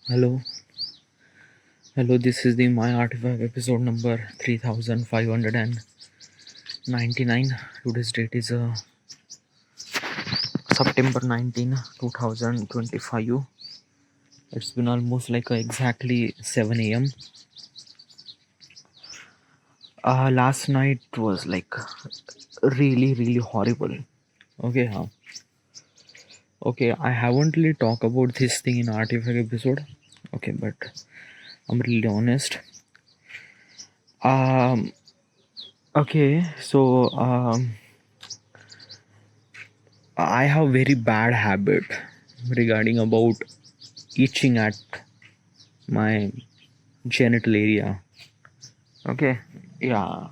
Hello, hello. This is the My Artifact episode number 3599. Today's date is September 19, 2025. It's been almost like exactly 7 a.m. Last night was like really horrible. Okay, okay. I haven't really talked about this thing in Artifact episode. Okay, but I'm really honest. Um. Okay, so I have very bad habit regarding about itching at my genital area. Okay, yeah,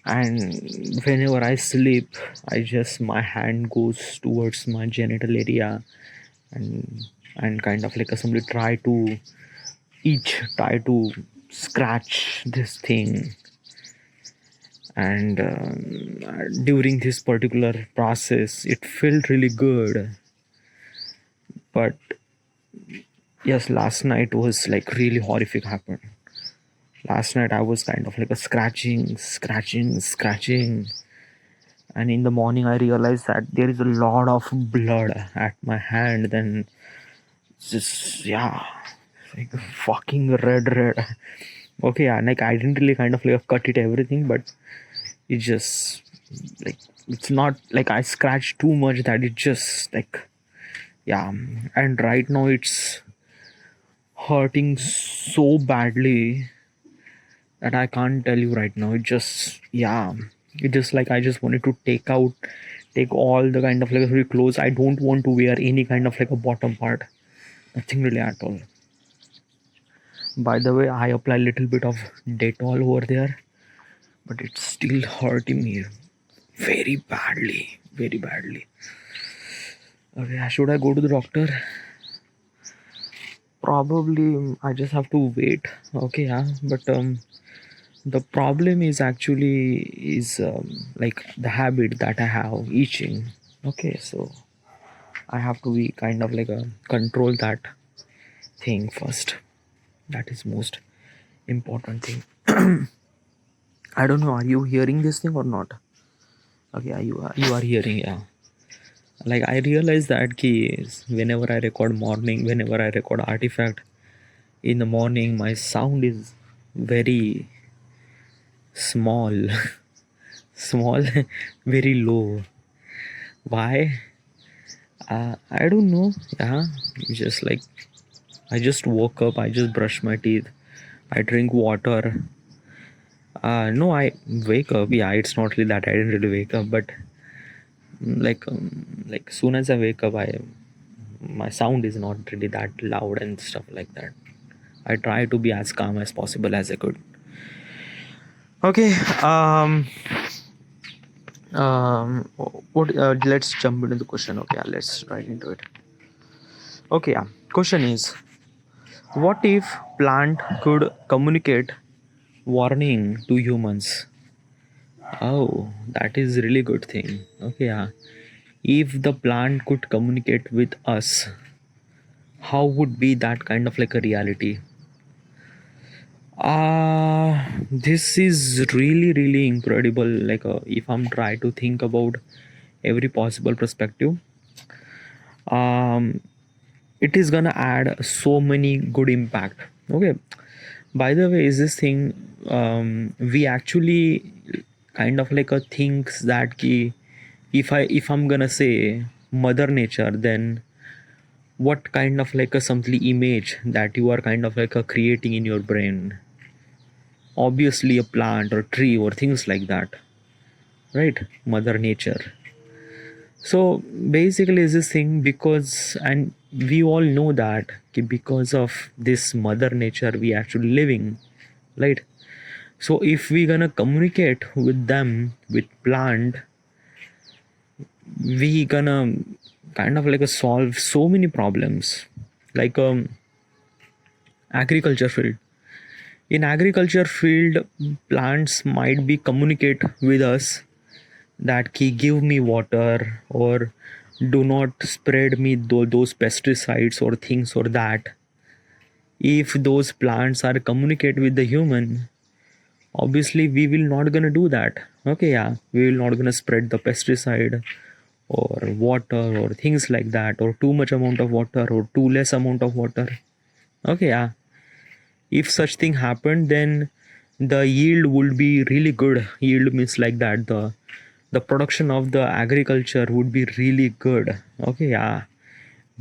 and whenever I sleep, I just my hand goes towards my genital area and kind of like assembly try to try to scratch this thing. And during this particular process, it felt really good, but yes, last night was like really horrific happened. Last night I was kind of like a scratching, and in the morning I realized that there is a lot of blood at my hand. Then just yeah, like fucking red. Okay, yeah, like I didn't really kind of like cut it everything, but it just like it's not like I scratched too much that it just like yeah, and right now it's hurting so badly that I can't tell you right now. It just yeah, it just like I just wanted to take all the kind of like really clothes. I don't want to wear any kind of like a bottom part, nothing really at all. By the way, I apply a little bit of Dettol over there, but it's still hurting me very badly. Okay, should I go to the doctor? Probably I just have to wait. Okay, yeah, but the problem is actually is like the habit that I have itching. Okay, so I have to be kind of like a control that thing first. That is most important thing. I don't know, are you hearing this thing or not? Okay, you are hearing, yeah. Like I realize that key is whenever I record Artifact in the morning, my sound is very small. Small, very low. Why? I don't know. Yeah, just like I just woke up, I just brush my teeth, I drink water. No, I wake up. Yeah, it's not really that I didn't really wake up, but like soon as I wake up, I my sound is not really that loud and stuff like that. I try to be as calm as possible as I could. Okay. What? Let's jump into the question. Okay, yeah, let's right into it. Okay, yeah. Question is, what if plant could communicate warning to humans? Oh, that is really good thing. Okay, yeah. If the plant could communicate with us, how would be that kind of like a reality? This is really incredible. Like, if I'm trying to think about every possible perspective, um, it is gonna add so many good impact. Okay. By the way, is this thing we actually kind of like a thinks that ki, if I'm gonna say Mother Nature, then what kind of like a something image that you are kind of like a creating in your brain? Obviously, a plant or tree or things like that, right? Mother Nature. So basically, is this thing because, and we all know that ki because of this Mother Nature, we actually living, right? So if we gonna communicate with them with plant, we gonna kind of like a solve so many problems, like agriculture field. In agriculture field, plants might be communicate with us that ki give me water, or do not spread me those pesticides or things or that. If those plants are communicate with the human, obviously we will not gonna do that. Okay, yeah, we will not gonna spread the pesticide or water or things like that, or too much amount of water or too less amount of water. Okay, yeah, if such thing happened, then the yield would be really good. Yield means like that, the production of the agriculture would be really good. Okay, yeah,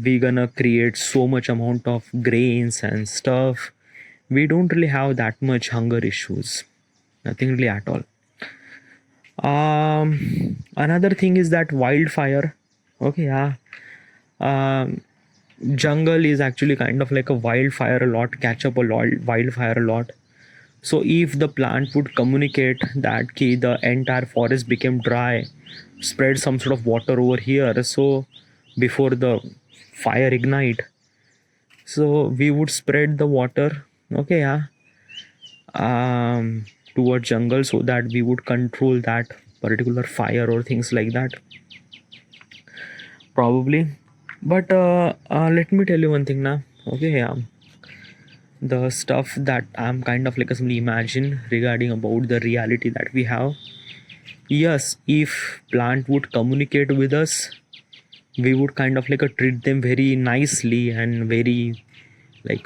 we gonna create so much amount of grains and stuff. We don't really have that much hunger issues, nothing really at all. Another thing is that wildfire. Okay, yeah. um Jungle is actually kind of like a wildfire a lot, catch up a lot wildfire a lot. So if the plant would communicate that key, the entire forest became dry, spread some sort of water over here, so before the fire ignite, so we would spread the water. Okay, yeah, towards jungle, so that we would control that particular fire or things like that, probably. But let me tell you one thing now. Okay, yeah, the stuff that I'm kind of like simply imagine regarding about the reality that we have. Yes, if plant would communicate with us, we would kind of like treat them very nicely and very like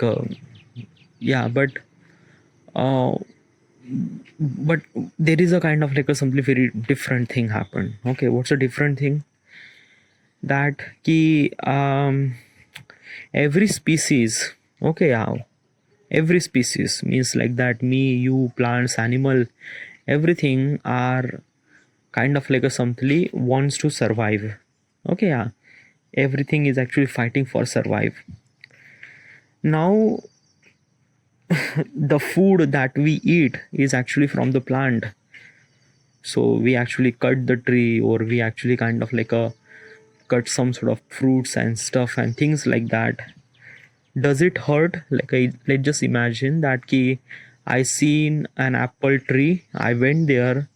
yeah, uh, but there is a kind of like a simply very different thing happen. Okay, what's a different thing? That ki every species, okay, yeah, every species means like that, me, you, plants, animal, everything are kind of like a something wants to survive. Okay, yeah, everything is actually fighting for survive. Now the food that we eat is actually from the plant. So we actually cut the tree, or we actually kind of like a cut some sort of fruits and stuff and things like that. Does it hurt? Like, let's just imagine that ki I seen an apple tree, I went there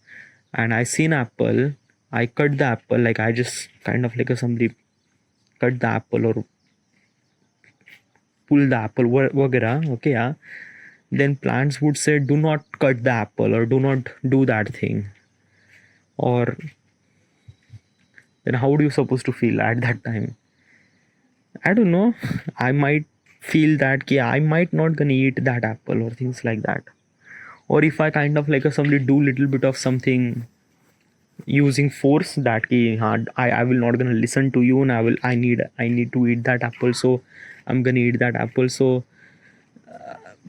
and I seen apple, I cut the apple, like I just kind of like a somebody cut the apple or pull the apple wagera. Okay, yeah, then plants would say do not cut the apple or do not do that thing. Or then how do you supposed to feel at that time? I don't know. I might feel that yeah, I might not gonna eat that apple or things like that. Or if I kind of like a somebody do little bit of something using force, that ki, I will not gonna listen to you, and I need to eat that apple, so I'm gonna eat that apple. So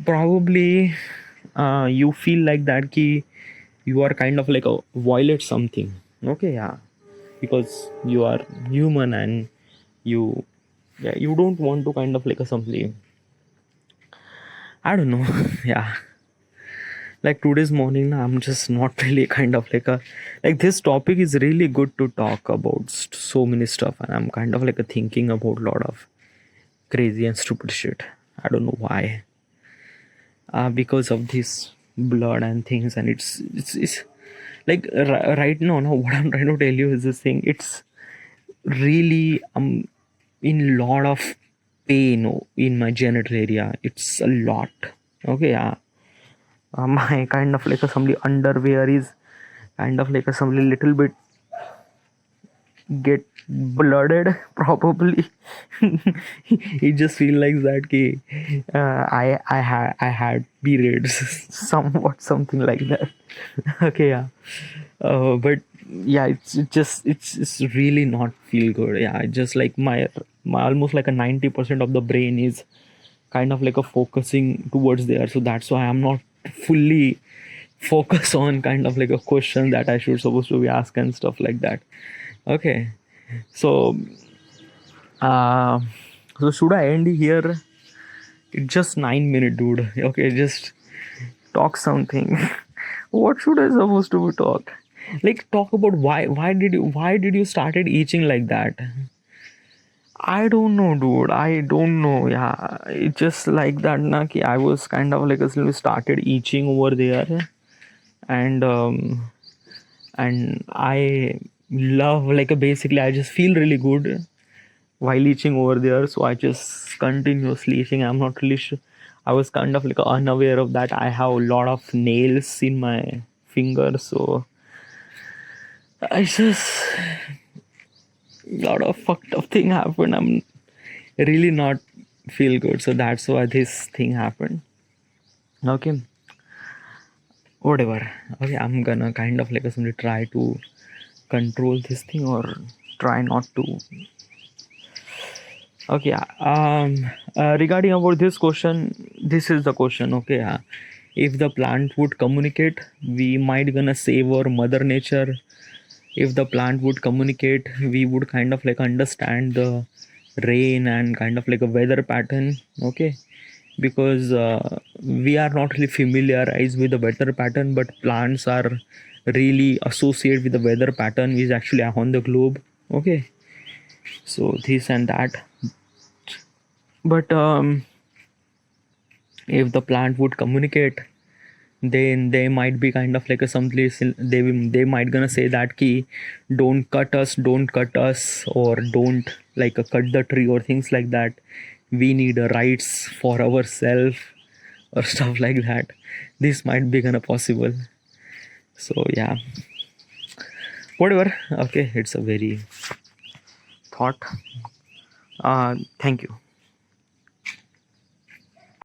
probably you feel like that ki you are kind of like a violate something. Okay, yeah, because you are human and you, yeah, you don't want to kind of like a something, I don't know. Yeah, like today's morning I'm just not really kind of like a, like this topic is really good to talk about so many stuff, and I'm kind of like a thinking about a lot of crazy and stupid shit. I don't know why. Because of this blood and things, and it's like right now what I'm trying to tell you is this thing. It's really in lot of pain in my genital area. It's a lot. Okay, yeah. My kind of like a somebody underwear is kind of like a somebody little bit get blooded probably. It just feel like that ki, I had periods somewhat something like that. Okay, yeah. But yeah, it's really not feel good. Yeah, just like my almost like a 90% of the brain is kind of like a focusing towards there, so that's why I'm not fully focus on kind of like a question that I should supposed to be asked and stuff like that. Okay, so uh, so should I end here? It's just 9 minutes, dude. Okay, just talk something. What should I supposed to be talk? Like talk about why did you started eating like that? I don't know, dude. I don't know. Yeah, it's just like that. Na, ki I was kind of like a started itching over there, and I love like basically I just feel really good while eating over there, so I just continuously eating. I'm not really sure. I was kind of like unaware of that. I have a lot of nails in my fingers, so I just lot of fucked up thing happened. I'm really not feel good, so that's why this thing happened. Okay, whatever. Okay, I'm gonna kind of like simply try to control this thing or try not to. Okay, regarding about this question, this is the question. Okay, if the plant would communicate, we might gonna save our mother nature. If the plant would communicate, we would kind of like understand the rain and kind of like a weather pattern. Okay, because we are not really familiarized with the weather pattern, but plants are really associated with the weather pattern is actually on the globe. Okay, so this and that. But if the plant would communicate, then they might be kind of like a someplace they might gonna say that key, don't cut us, or don't like cut the tree or things like that. We need rights for ourselves or stuff like that. This might be gonna possible. So yeah, whatever. Okay, it's a very thought. Thank you.